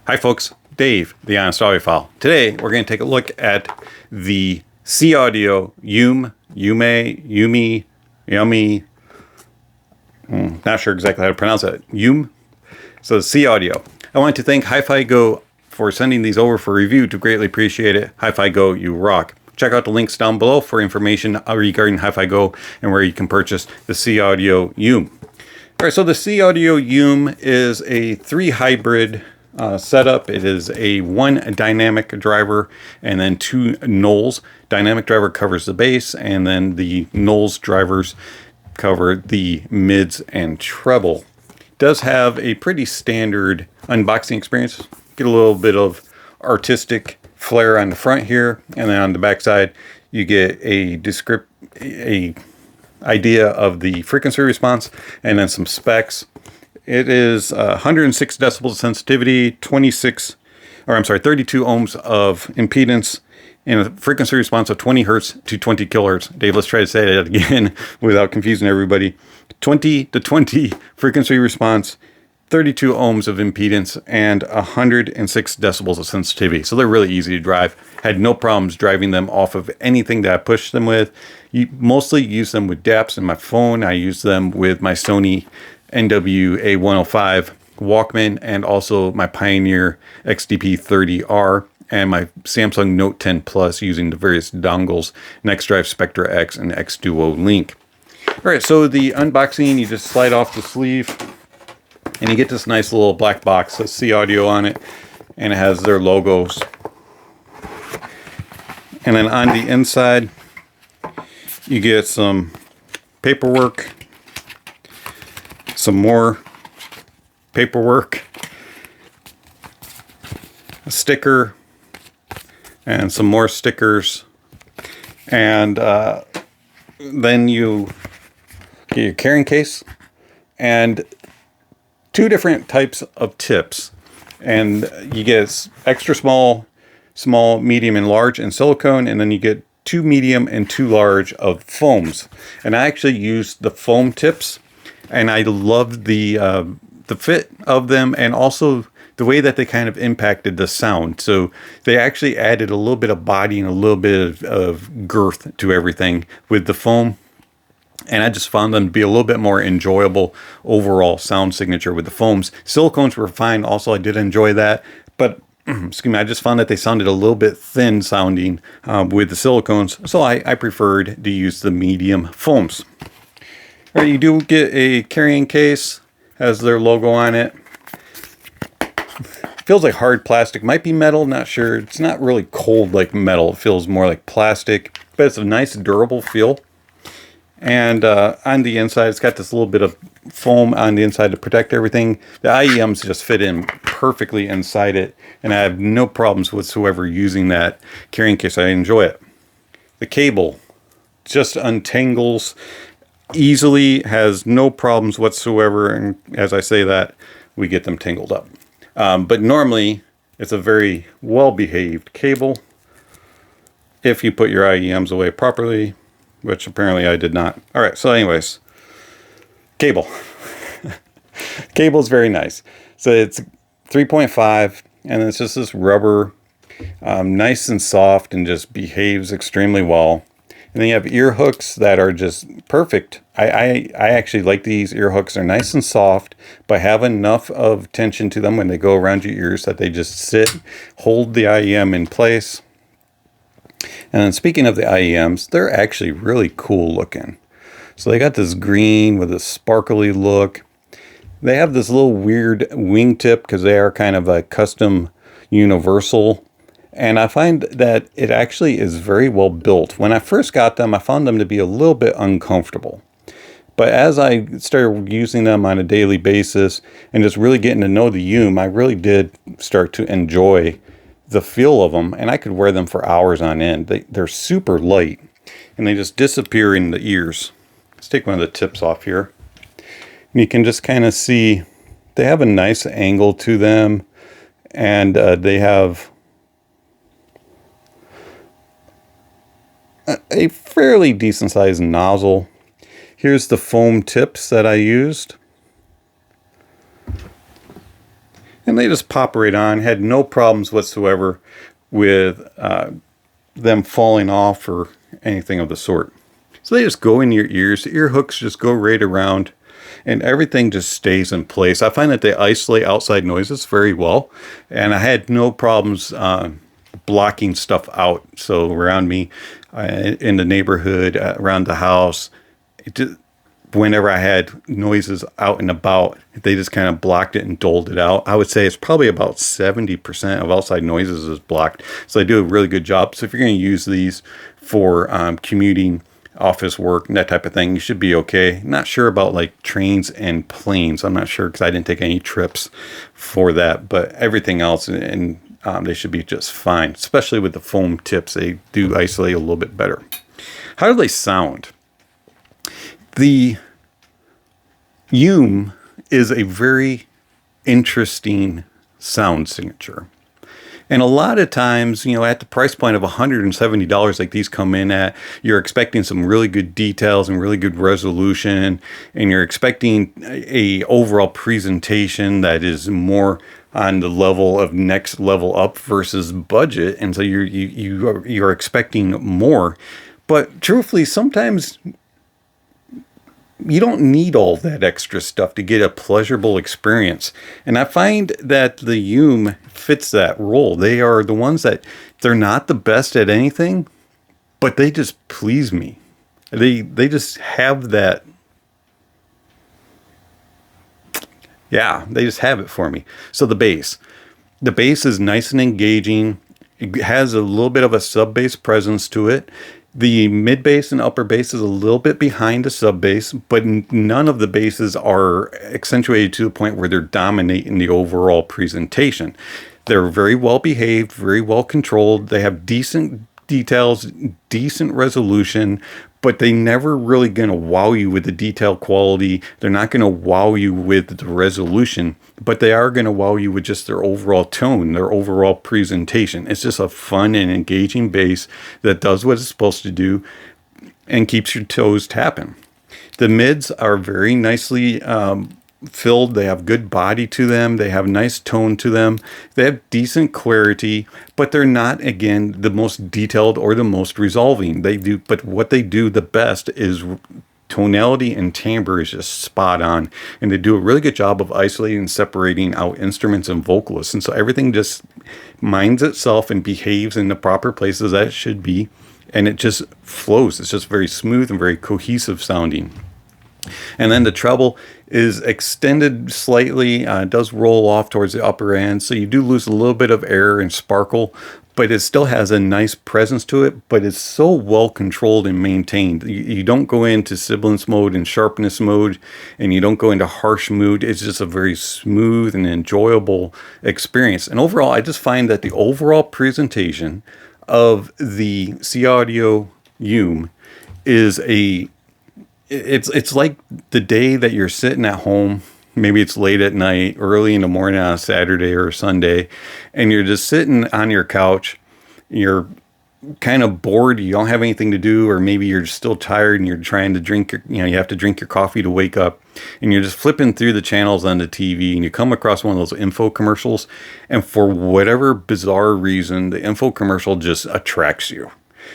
Hi folks, Dave, the honest audiophile. Today we're going to take a look at the SeeAudio Yume, not sure exactly how to pronounce it, Yume. So SeeAudio. I want to thank Hifigo for sending these over for review. To greatly appreciate it. Hifigo, you rock. Check out the links down below for information regarding Hifigo and where you can purchase the SeeAudio Yume. All right, so the SeeAudio Yume is a 3 hybrid setup. It is a 1 dynamic driver and then 2 nulls. Dynamic driver covers the bass, and then the nulls drivers cover the mids and treble. It does have a pretty standard unboxing experience. Get a little bit of artistic flair on the front here, and then on the back side you get a idea of the frequency response and then some specs. It is 106 decibels of sensitivity, 32 ohms of impedance, and a frequency response of 20 hertz to 20 kilohertz. Dave, let's try to say that again without confusing everybody. 20 to 20 frequency response, 32 ohms of impedance, and 106 decibels of sensitivity. So they're really easy to drive. Had no problems driving them off of anything that I pushed them with. You mostly use them with DAPs in my phone. I use them with my Sony NWA105 Walkman and also my Pioneer XDP30R and my Samsung Note 10 Plus using the various dongles, NextDrive Spectra X and X-Duo Link. All right, so the unboxing, you just slide off the sleeve and you get this nice little black box that says SeeAudio on it, and it has their logos. And then on the inside, you get some paperwork, some more paperwork, a sticker, and some more stickers, and then you get your carrying case and 2 different types of tips, and you get extra small, medium, and large in silicone, and then you get 2 medium and 2 large of foams. And I actually used the foam tips, and I loved the fit of them, and also the way that they kind of impacted the sound. So they actually added a little bit of body and a little bit of girth to everything with the foam. And I just found them to be a little bit more enjoyable overall sound signature with the foams. Silicones were fine. Also, I did enjoy that. But excuse me, I just found that they sounded a little bit thin sounding with the silicones. So I preferred to use the medium foams. All right, you do get a carrying case, has their logo on it. Feels like hard plastic, might be metal, not sure. It's not really cold like metal, it feels more like plastic, but it's a nice durable feel. And on the inside, it's got this little bit of foam on the inside to protect everything. The IEMs just fit in perfectly inside it, and I have no problems whatsoever using that carrying case. I enjoy it. The cable just untangles easily, has no problems whatsoever, and as I say that, we get them tangled up. But normally, it's a very well-behaved cable if you put your IEMs away properly, which apparently I did not. All right, so anyways, cable. Cable is very nice. So it's 3.5, and it's just this rubber, nice and soft, and just behaves extremely well. And then you have ear hooks that are just perfect. I actually like these ear hooks. They're nice and soft, but have enough of tension to them when they go around your ears that they just sit, hold the IEM in place. And then speaking of the IEMs, they're actually really cool looking. So they got this green with a sparkly look. They have this little weird wingtip because they are kind of a custom universal. And I find that it actually is very well built. When I first got them, I found them to be a little bit uncomfortable. But as I started using them on a daily basis and just really getting to know the Yume, I really did start to enjoy the feel of them, and I could wear them for hours on end. They're super light, and they just disappear in the ears. Let's take one of the tips off here. And you can just kind of see they have a nice angle to them, and they have a fairly decent sized nozzle. Here's the foam tips that I used. And they just pop right on. Had no problems whatsoever with them falling off or anything of the sort. So they just go in your ears. The ear hooks just go right around and everything just stays in place. I find that they isolate outside noises very well. And I had no problems blocking stuff out. So around me, in the neighborhood, around the house, whenever I had noises out and about, they just kind of blocked it and doled it out. I would say it's probably about 70% of outside noises is blocked. So they do a really good job. So if you're going to use these for commuting, office work, and that type of thing, you should be okay. Not sure about like trains and planes. I'm not sure because I didn't take any trips for that, but everything else, and they should be just fine, especially with the foam tips. They do isolate a little bit better. How do they sound? The Yume is a very interesting sound signature. And a lot of times, you know, at the price point of $170 like these come in at, you're expecting some really good details and really good resolution, and you're expecting a overall presentation that is more on the level of next level up versus budget. And so you're expecting more. But truthfully, sometimes you don't need all that extra stuff to get a pleasurable experience. And I find that the Yume fits that role. They are the ones that they're not the best at anything, but they just please me. They just have that. Yeah, they just have it for me. So the bass is nice and engaging. It has a little bit of a sub bass presence to it. The mid bass and upper bass is a little bit behind the sub bass, but none of the basses are accentuated to the point where they're dominating the overall presentation. They're very well behaved, very well controlled. They have decent details, decent resolution, but they never really going to wow you with the detail quality. They're not going to wow you with the resolution, but they are going to wow you with just their overall tone, their overall presentation. It's just a fun and engaging bass that does what it's supposed to do and keeps your toes tapping. The mids are very nicely filled. They have good body to them. They have nice tone to them. They have decent clarity, but they're not, again, the most detailed or the most resolving. But what they do the best is tonality and timbre is just spot on. And they do a really good job of isolating and separating out instruments and vocalists. And so everything just minds itself and behaves in the proper places that it should be. And it just flows. It's just very smooth and very cohesive sounding. And then the treble is extended slightly, does roll off towards the upper end. So you do lose a little bit of air and sparkle, but it still has a nice presence to it, but it's so well controlled and maintained. You don't go into sibilance mode and sharpness mode, and you don't go into harsh mood. It's just a very smooth and enjoyable experience. And overall, I just find that the overall presentation of the SeeAudio Yume is it's like the day that you're sitting at home, maybe it's late at night, early in the morning on a Saturday or a Sunday, and you're just sitting on your couch, you're kind of bored, you don't have anything to do, or maybe you're still tired and you're trying to drink you have to drink your coffee to wake up, and you're just flipping through the channels on the TV and you come across one of those info commercials, and for whatever bizarre reason, the info commercial just attracts you.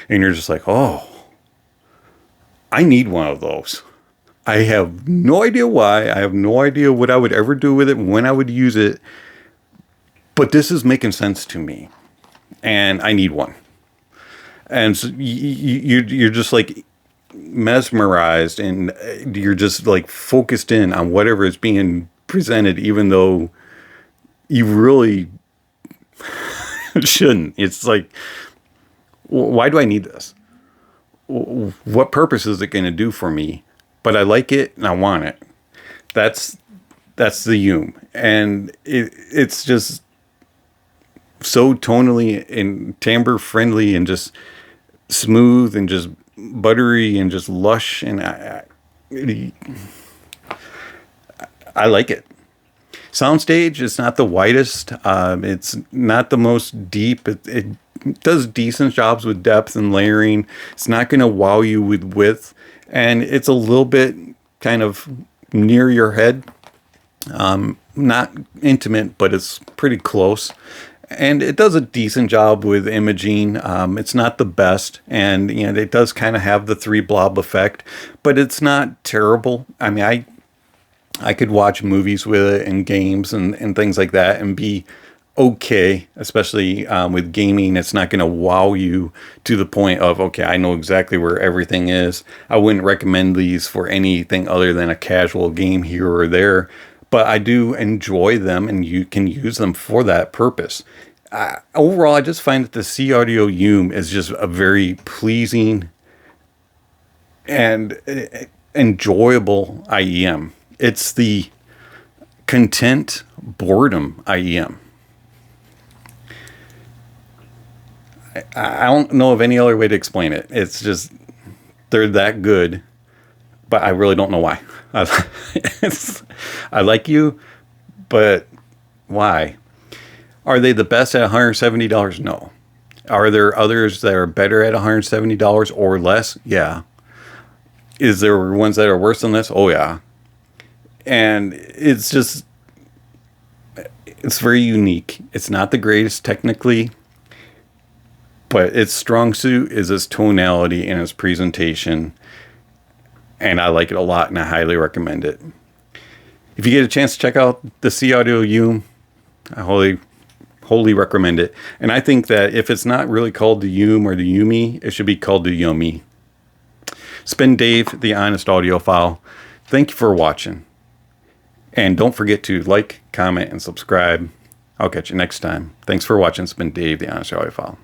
And you're just like, oh, I need one of those. I have no idea why. I have no idea what I would ever do with it, when I would use it. But this is making sense to me. And I need one. And so you're just like mesmerized, and you're just like focused in on whatever is being presented, even though you really shouldn't. It's like, why do I need this? What purpose is it going to do for me? But I like it and I want it. That's the Yume, and it's just so tonally and timbre friendly and just smooth and just buttery and just lush, and I like it. Soundstage is not the widest. It's not the most deep. It does decent jobs with depth and layering. It's not going to wow you with width, and it's a little bit kind of near your head. not intimate, but it's pretty close. And it does a decent job with imaging. It's not the best, and it does kind of have the 3 blob effect, but it's not terrible. I mean, I could watch movies with it and games and things like that and be okay, especially with gaming. It's not going to wow you to the point of, okay, I know exactly where everything is. I wouldn't recommend these for anything other than a casual game here or there, but I do enjoy them, and you can use them for that purpose. Overall, I just find that the SeeAudio Yume is just a very pleasing and enjoyable IEM. It's the content boredom IEM. I don't know of any other way to explain it. It's just, they're that good, but I really don't know why. I like you, but why? Are they the best at $170? No. Are there others that are better at $170 or less? Yeah. Is there ones that are worse than this? Oh, yeah. And it's just, it's very unique. It's not the greatest technically, but its strong suit is its tonality and its presentation. And I like it a lot, and I highly recommend it. If you get a chance to check out the SeeAudio Yume, I wholly recommend it. And I think that if it's not really called the Yume or the Yume, it should be called the Yummy. It's been Dave, the Honest Audiophile. Thank you for watching. And don't forget to like, comment, and subscribe. I'll catch you next time. Thanks for watching. It's been Dave, the Honest Audiophile.